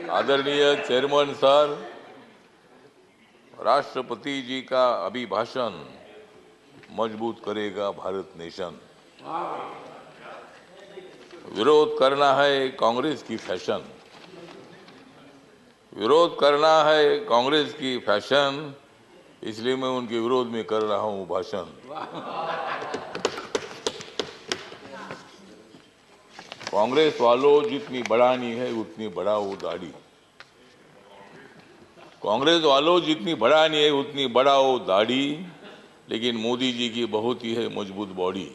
आदरणीय chairman sir, राष्ट्रपति जी का अभिभाषण मजबूत करेगा भारत नेशन। विरोध करना है कांग्रेस की फैशन, विरोध करना है कांग्रेस की फैशन, इसलिए मैं उनके विरोध में कर रहा हूं भाषण। कांग्रेस वालों, जितनी बढ़ानी है उतनी बढ़ाओ दाढ़ी। कांग्रेस वालों, जितनी बढ़ानी है उतनी बढ़ाओ दाढ़ी, लेकिन मोदी जी की बहुत ही है मजबूत बॉडी।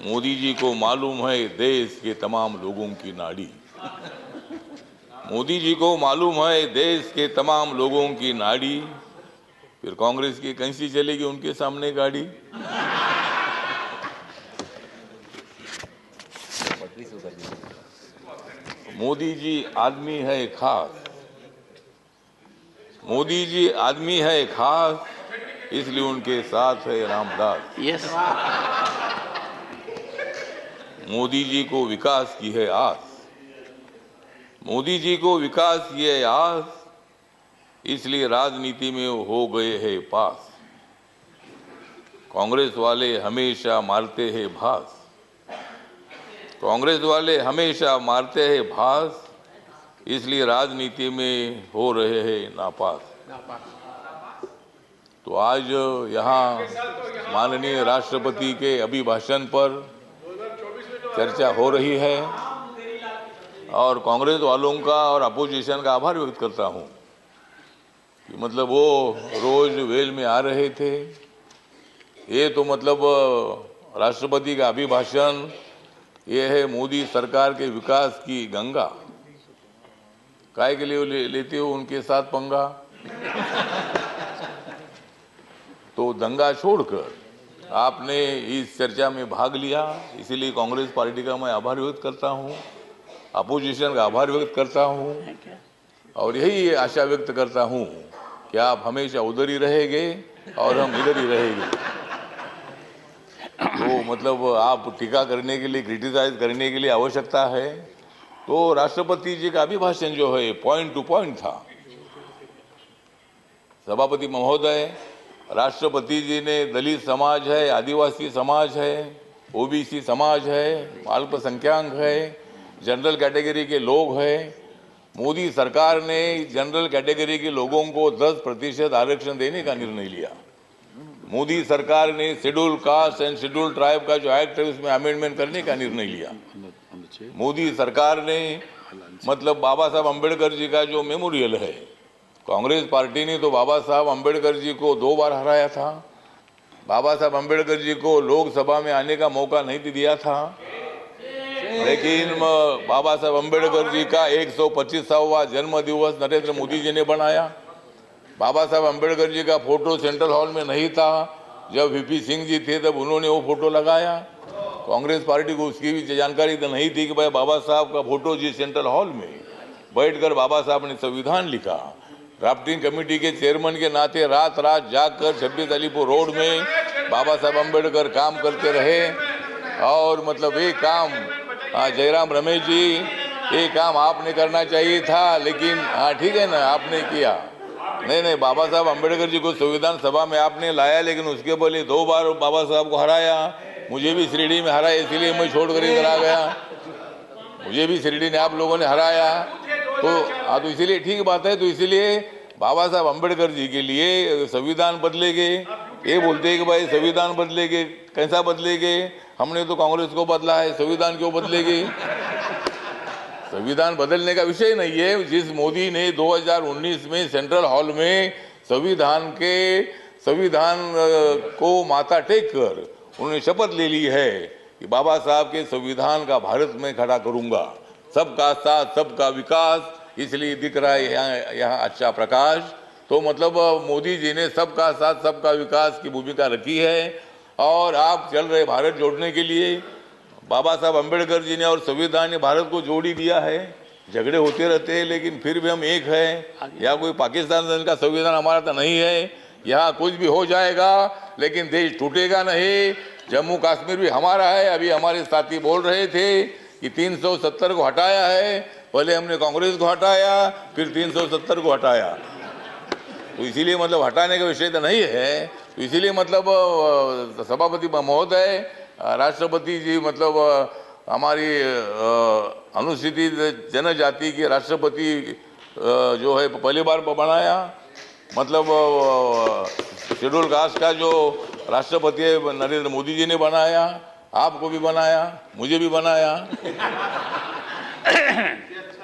मोदी जी को मालूम है देश के तमाम लोगों की नाड़ी। मोदी जी को मालूम है देश के तमाम लोगों की नाड़ी, फिर कांग्रेस की कैसी चलेगी उनके सामने गाड़ी। मोदी जी आदमी है खास, मोदी जी आदमी है खास, इसलिए उनके साथ है रामदास। यस। मोदी जी को विकास की है आस, मोदी जी को विकास की है आस, इसलिए राजनीति में हो गए हैं पास। कांग्रेस वाले हमेशा मारते हैं भास, कांग्रेस वाले हमेशा मारते हैं भास, इसलिए राजनीति में हो रहे हैं नापास। तो आज यहाँ माननीय राष्ट्रपति के अभिभाषण पर चर्चा हो रही है और कांग्रेस वालों का और अपोजिशन का आभार व्यक्त करता हूँ कि मतलब वो रोज वेल में आ रहे थे। ये तो मतलब राष्ट्रपति का अभिभाषण ये है मोदी सरकार के विकास की गंगा। काय के लिए लेते हो उनके साथ पंगा? तो दंगा छोड़कर आपने इस चर्चा में भाग लिया, इसीलिए कांग्रेस पार्टी का मैं आभार व्यक्त करता हूं, अपोजिशन का आभार व्यक्त करता हूं और यही आशा व्यक्त करता हूं कि आप हमेशा उधर ही रहेंगे और हम इधर ही रहेंगे। तो मतलब आप टीका करने के लिए, क्रिटिसाइज करने के लिए आवश्यकता है तो राष्ट्रपति जी का अभिभाषण जो है पॉइंट टू पॉइंट था। सभापति महोदय, राष्ट्रपति जी ने दलित समाज है, आदिवासी समाज है, ओबीसी समाज है, अल्पसंख्यक है, जनरल कैटेगरी के लोग हैं। मोदी सरकार ने जनरल कैटेगरी के लोगों को 10% आरक्षण देने का निर्णय लिया। मोदी सरकार ने schedule caste and schedule tribe का जो एक्ट है उसमें अमेंडमेंट करने का निर्णय लिया। मोदी सरकार ने मतलब बाबा साहब अम्बेडकर जी का जो मेमोरियल है, कांग्रेस पार्टी ने तो बाबा साहब अम्बेडकर जी को 2 बार हराया था। बाबा साहब अम्बेडकर जी को लोकसभा में आने का मौका नहीं दिया था, लेकिन बाबा साहब अम्बेडकर जी का 125वां जन्म दिवस नरेंद्र मोदी जी ने बनाया। बाबा साहब अम्बेडकर जी का फोटो सेंट्रल हॉल में नहीं था, जब वीपी सिंह जी थे तब उन्होंने वो फोटो लगाया। कांग्रेस पार्टी को उसकी भी जानकारी तो नहीं थी कि भाई बाबा साहब का फोटो जी सेंट्रल हॉल में बैठकर बाबा साहब ने संविधान लिखा। ड्राफ्टिंग कमेटी के चेयरमैन के नाते रात रात जाकर 26 अलीपुर रोड में बाबा साहब अम्बेडकर काम करते रहे और मतलब ये काम जयराम रमेश जी, ये काम आपने करना चाहिए था, लेकिन हाँ ठीक है ना, आपने किया नहीं, बाबा साहब अम्बेडकर जी को संविधान सभा में आपने लाया, लेकिन उसके पहले 2 बार बाबा साहब को हराया। मुझे भी शिरडी में हराया, इसीलिए मैं छोड़कर इधर आ गया। मुझे भी शिरडी ने आप लोगों ने हराया तो इसीलिए ठीक बात है। तो इसीलिए बाबा साहब अम्बेडकर जी के लिए संविधान बदलेंगे, ये बोलते हैं कि भाई संविधान बदलेंगे, कैसा बदलेंगे? हमने तो कांग्रेस को बदला है, संविधान क्यों बदलेगी? संविधान बदलने का विषय नहीं है। जिस मोदी ने 2019 में सेंट्रल हॉल में संविधान को माथा टेक कर उन्होंने शपथ ले ली है कि बाबा साहब के संविधान का भारत में खड़ा करूंगा, सबका साथ सबका विकास, इसलिए दिख रहा है यहाँ अच्छा प्रकाश। तो मतलब मोदी जी ने सबका साथ सबका विकास की भूमिका रखी है और आप चल रहे भारत जोड़ने के लिए। बाबा साहब अम्बेडकर जी ने और संविधान ने भारत को जोड़ ही दिया है। झगड़े होते रहते हैं लेकिन फिर भी हम एक हैं। यहाँ कोई पाकिस्तान का संविधान हमारा तो नहीं है, यहाँ कुछ भी हो जाएगा लेकिन देश टूटेगा नहीं। जम्मू कश्मीर भी हमारा है। अभी हमारे साथी बोल रहे थे कि 370 को हटाया है। पहले हमने कांग्रेस को हटाया, फिर 370 को हटाया। तो इसीलिए मतलब हटाने का विषय तो नहीं है। तो इसीलिए मतलब सभापति महोदय, राष्ट्रपति जी मतलब हमारी अनुसूचित जनजाति के राष्ट्रपति जो है पहली बार बनाया। मतलब शेड्यूल कास्ट का जो राष्ट्रपति है नरेंद्र मोदी जी ने बनाया, आपको भी बनाया, मुझे भी बनाया।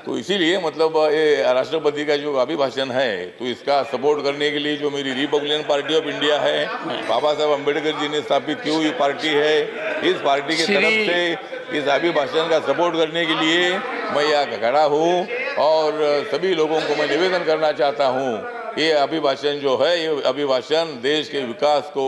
तो इसीलिए मतलब ये राष्ट्रपति का जो अभिभाषण है, तो इसका सपोर्ट करने के लिए जो मेरी रिपब्लिकन पार्टी ऑफ इंडिया है, बाबा साहब अम्बेडकर जी ने स्थापित की हुई पार्टी है, इस पार्टी की तरफ से इस अभिभाषण का सपोर्ट करने के लिए मैं यहाँ खड़ा हूँ। और सभी लोगों को मैं निवेदन करना चाहता हूँ, ये अभिभाषण जो है, ये अभिभाषण देश के विकास को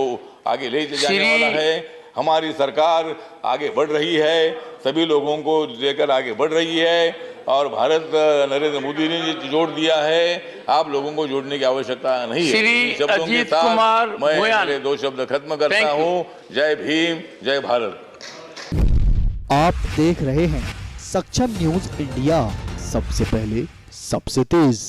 आगे ले जाने वाला है। हमारी सरकार आगे बढ़ रही है, सभी लोगों को लेकर आगे बढ़ रही है। और भारत नरेंद्र मोदी ने जोड़ दिया है, आप लोगों को जोड़ने की आवश्यकता नहीं है। शब्दों के साथ मैं मेरे 2 शब्द खत्म करता हूँ। जय भीम, जय भारत। आप देख रहे हैं सक्षम न्यूज इंडिया, सबसे पहले सबसे तेज।